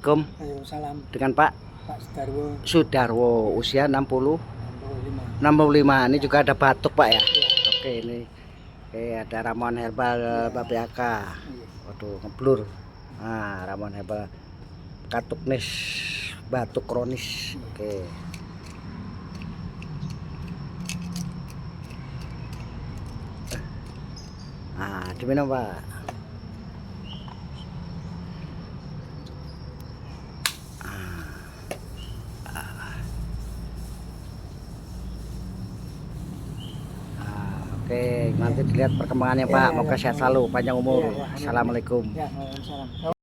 Assalamualaikum. Waalaikumsalam. Dengan Pak Pak Sudarwo. Sudarwo, usia 65. 65. Ini juga ada batuk Pak ya. Iya. Oke, ini ada ramuan herbal Babiaka. Waduh, ngeblur. Nah, ramuan herbal katuknis, batuk kronis. Oke. Nah, diminum Pak. Oke, nanti dilihat perkembangannya Pak. Moga sehat selalu, panjang umur. Assalamualaikum. Ya, waalaikumsalam.